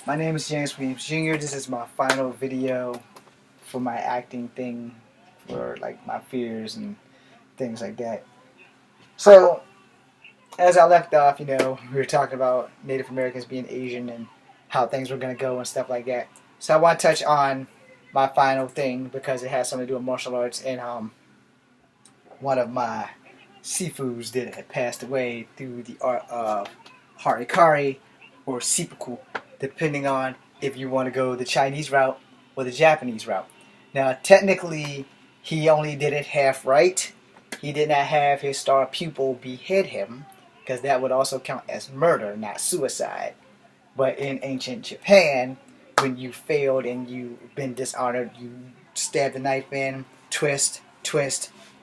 My name is James Williams Jr. This is my final video for my acting thing, for like my fears and things like that. So, as I left off, we were talking about Native Americans being Asian and how things were going to go and stuff like that. So I want to touch on my final thing because it has something to do with martial arts, and one of my seafoods that had passed away through the art of harikari or seppuku, depending on if you want to go the Chinese route or the Japanese route. Now, technically, he only did it half right. He did not have his star pupil behead him, because that would also count as murder, not suicide. But in ancient Japan, when you failed and you've been dishonored, you stab the knife in, twist,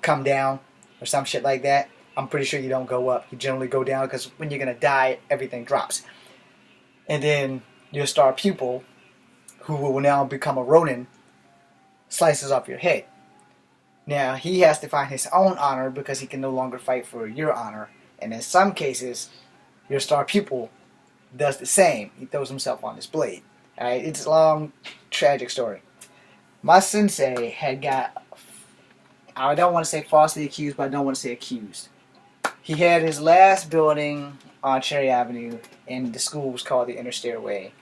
come down, or some shit like that. I'm pretty sure you don't go up. You generally go down, because when you're going to die, everything drops. And then your star pupil, who will now become a ronin, slices off your head. Now, he has to find his own honor because he can no longer fight for your honor. And in some cases, your star pupil does the same. He throws himself on his blade. Alright, it's a long, tragic story. My sensei had got, I don't want to say falsely accused, but I don't want to say accused. He had his last building on Cherry Avenue, and the school was called the Inner Stairway.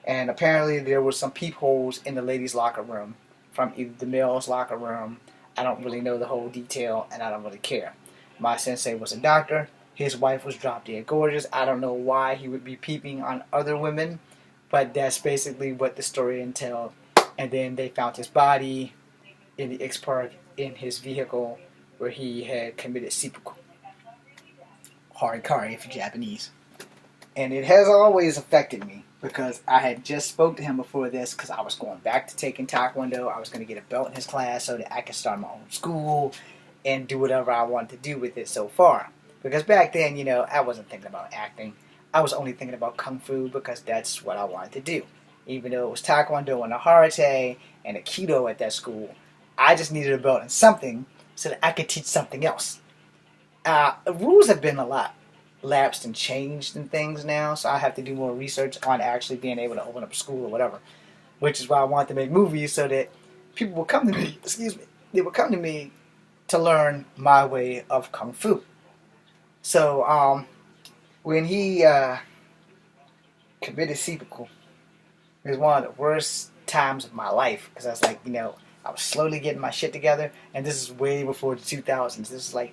And apparently there were some peepholes in the ladies' locker room from either the male's locker room. I don't really know the whole detail, and I don't really care. My sensei was a doctor. His wife was drop dead gorgeous. I don't know why he would be peeping on other women, but that's basically what the story entailed. And then they found his body in the X Park in his vehicle where he had committed seppuku. Harikari if you're Japanese. And it has always affected me because I had just spoke to him before this because I was going back to taking Taekwondo. I was going to get a belt in his class so that I could start my own school and do whatever I wanted to do with it so far. Because back then, I wasn't thinking about acting. I was only thinking about Kung Fu because that's what I wanted to do. Even though it was Taekwondo and a Karate and a Kido at that school, I just needed a belt in something so that I could teach something else. Rules have been a lot lapsed and changed and things now, so I have to do more research on actually being able to open up a school or whatever. Which is why I wanted to make movies so that people will come to me, they will come to me to learn my way of Kung Fu. So, when he committed seppuku, it was one of the worst times of my life, because I was like, I was slowly getting my shit together, and this is way before the 2000s. This is like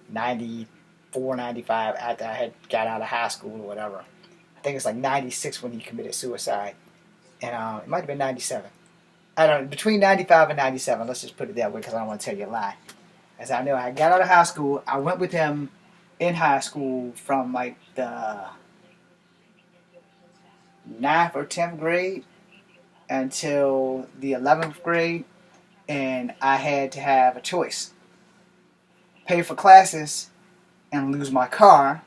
94, 95, after I had got out of high school or whatever. I think it's like 96 when he committed suicide, and it might have been 97. I don't know, between 95 and 97, let's just put it that way, because I don't want to tell you a lie. As I know, I got out of high school, I went with him in high school from like the 9th or 10th grade until the 11th grade, and I had to have a choice: pay for classes and lose my car,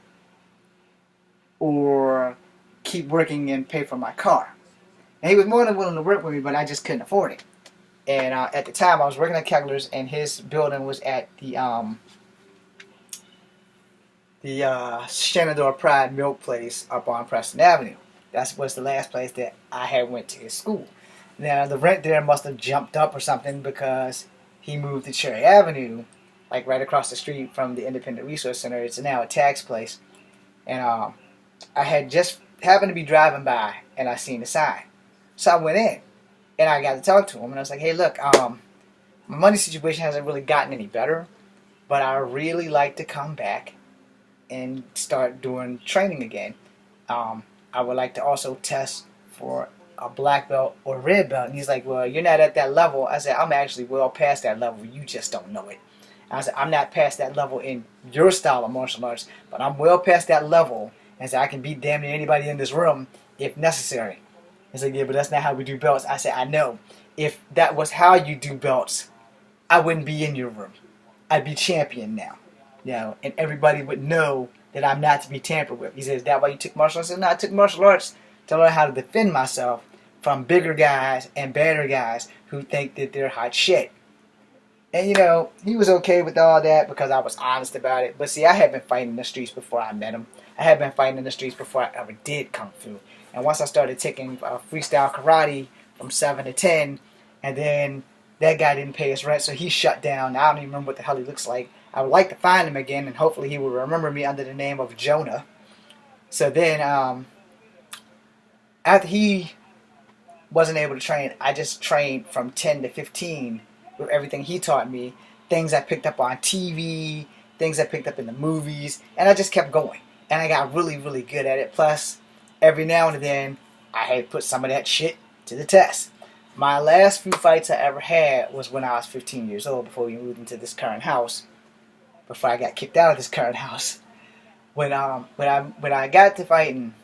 or keep working and pay for my car. And he was more than willing to work with me, but I just couldn't afford it. And at the time I was working at Kegler's, and his building was at the Shenandoah Pride Milk Place up on Preston Avenue. That was the last place that I had went to his school. Now, the rent there must have jumped up or something because he moved to Cherry Avenue, like right across the street from the Independent Resource Center. It's now a tax place. And I had just happened to be driving by, and I seen the sign. So I went in, and I got to talk to him. And I was like, hey, look, my money situation hasn't really gotten any better, but I really like to come back and start doing training again. I would like to also test for a black belt or red belt. And he's like, well, you're not at that level. I said, I'm actually well past that level. You just don't know it. I said, I'm not past that level in your style of martial arts, but I'm well past that level. And said, I can beat damn near anybody in this room if necessary. He's like, yeah, but that's not how we do belts. I said, I know. If that was how you do belts, I wouldn't be in your room. I'd be champion now. And everybody would know that I'm not to be tampered with. He says, is that why you took martial arts? I said, no, I took martial arts to learn how to defend myself from bigger guys and badder guys who think that they're hot shit. And he was okay with all that because I was honest about it. But see, I had been fighting in the streets before I met him. I had been fighting in the streets before I ever did Kung Fu. And once I started taking freestyle karate from 7 to 10, and then that guy didn't pay his rent, so he shut down. I don't even remember what the hell he looks like. I would like to find him again, and hopefully he will remember me under the name of Jonah. So then, after he wasn't able to train, I just trained from 10 to 15 with everything he taught me. Things I picked up on TV, things I picked up in the movies, and I just kept going. And I got really, really good at it. Plus, every now and then, I had to put some of that shit to the test. My last few fights I ever had was when I was 15 years old, before we moved into this current house. Before I got kicked out of this current house. When I got to fighting,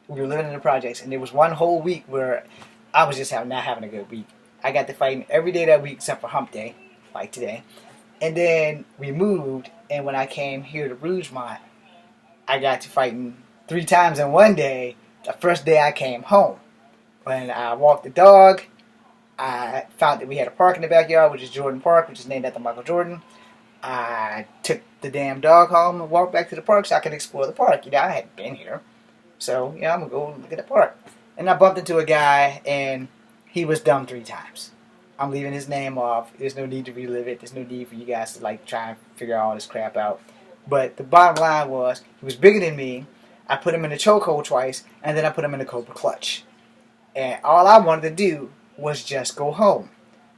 we were living in the projects, and there was one whole week where I was just not having a good week. I got to fighting every day that week except for hump day, like today. And then we moved, and when I came here to Rougemont, I got to fighting 3 times in one day, the first day I came home. When I walked the dog, I found that we had a park in the backyard, which is Jordan Park, which is named after Michael Jordan. I took the damn dog home and walked back to the park so I could explore the park. I hadn't been here. So, I'm going to go look at the park. And I bumped into a guy, and he was dumb 3 times. I'm leaving his name off. There's no need to relive it. There's no need for you guys to, try and figure all this crap out. But the bottom line was, he was bigger than me. I put him in the chokehold twice, and then I put him in the Cobra Clutch. And all I wanted to do was just go home.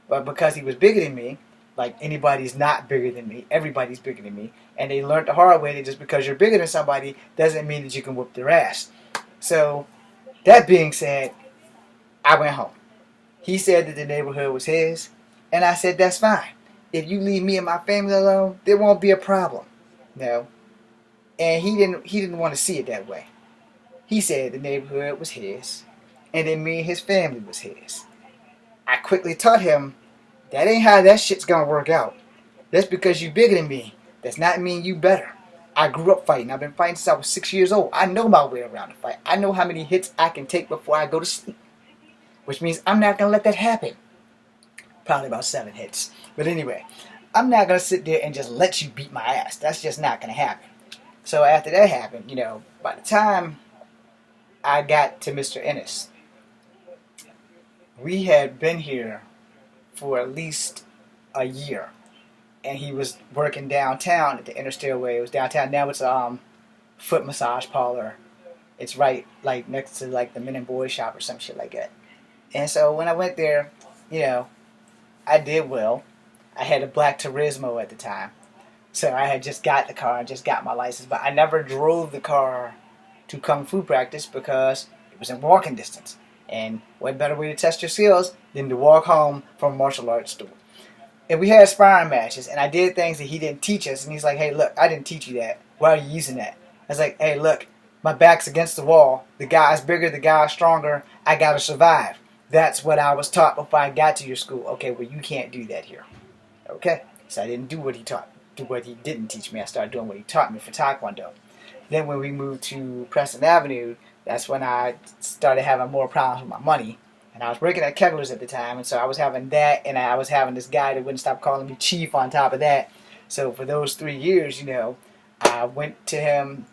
But because he was bigger than me, like anybody's not bigger than me, everybody's bigger than me, and they learned the hard way that just because you're bigger than somebody doesn't mean that you can whoop their ass. So, that being said, I went home. He said that the neighborhood was his, and I said, that's fine. If you leave me and my family alone, there won't be a problem. No. And he didn't want to see it that way. He said the neighborhood was his, and then me and his family was his. I quickly taught him, that ain't how that shit's gonna work out. That's because you bigger than me. Does not mean you better. I grew up fighting. I've been fighting since I was 6 years old. I know my way around a fight. I know how many hits I can take before I go to sleep. Which means I'm not gonna let that happen. Probably about 7 hits. But anyway, I'm not gonna sit there and just let you beat my ass. That's just not gonna happen. So after that happened, by the time I got to Mr. Ennis, we had been here for at least a year, and he was working downtown at the Inner Stairway. It was downtown. Now it's a foot massage parlor. It's right next to the Men and Boys shop or some shit like that. And so when I went there, I did well. I had a black Turismo at the time, so I had just got the car, just got my license, but I never drove the car to Kung Fu practice because it was in walking distance. And what better way to test your skills than to walk home from a martial arts store. And we had sparring matches, and I did things that he didn't teach us. And he's like, hey, look, I didn't teach you that. Why are you using that? I was like, hey, look, my back's against the wall. The guy's bigger, the guy's stronger. I got to survive. That's what I was taught before I got to your school. Okay, well, you can't do that here. Okay, so I didn't do what he didn't teach me. I started doing what he taught me for Taekwondo. Then when we moved to Preston Avenue, that's when I started having more problems with my money. And I was working at Kegler's at the time, and so I was having that, and I was having this guy that wouldn't stop calling me Chief on top of that. So for those 3 years, I went to him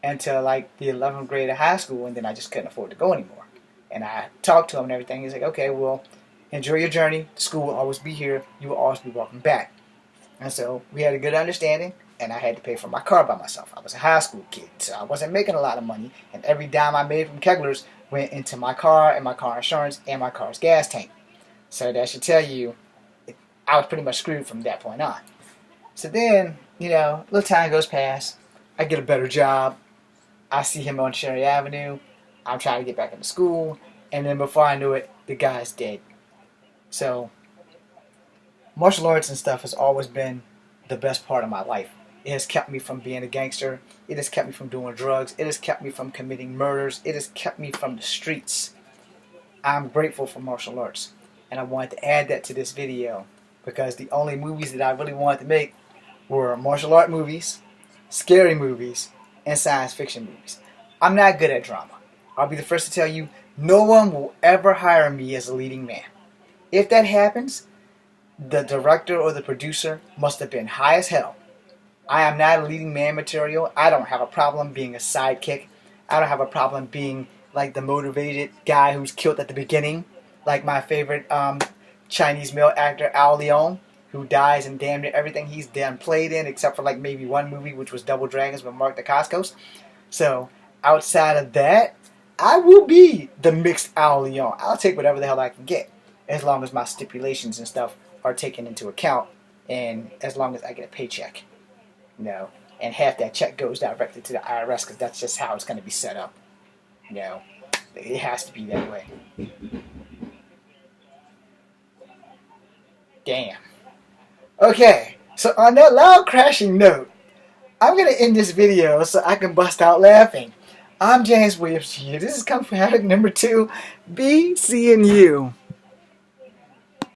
until the 11th grade of high school, and then I just couldn't afford to go anymore. And I talked to him and everything. He's like, okay, well, enjoy your journey. The school will always be here. You will always be welcome back. And so we had a good understanding, and I had to pay for my car by myself. I was a high school kid, so I wasn't making a lot of money, and every dime I made from Kegler's went into my car and my car insurance and my car's gas tank. So that should tell you I was pretty much screwed from that point on. So then, a little time goes past. I get a better job. I see him on Cherry Avenue. I'm trying to get back into school, and then before I knew it, the guy's dead. So martial arts and stuff has always been the best part of my life. It has kept me from being a gangster. It has kept me from doing drugs. It has kept me from committing murders. It has kept me from the streets. I'm grateful for martial arts, and I wanted to add that to this video because the only movies that I really wanted to make were martial art movies, scary movies, and science fiction movies. I'm not good at drama. I'll be the first to tell you, no one will ever hire me as a leading man. If that happens, the director or the producer must have been high as hell. I am not a leading man material. I don't have a problem being a sidekick. I don't have a problem being like the motivated guy who's killed at the beginning, like my favorite Chinese male actor Ao Leong, who dies in damn near everything he's done played in, except for like maybe one movie, which was Double Dragons with Mark Dacascos. So outside of that, I will be the mixed Ao Leong. I'll take whatever the hell I can get, as long as my stipulations and stuff are taken into account, and as long as I get a paycheck. You know, and half that check goes directly to the IRS, because that's just how it's going to be set up. You know, it has to be that way. Damn. Okay, so on that loud crashing note, I'm going to end this video so I can bust out laughing. I'm James Williams here. This is Kung Fu Havoc number 2. Be seeing you.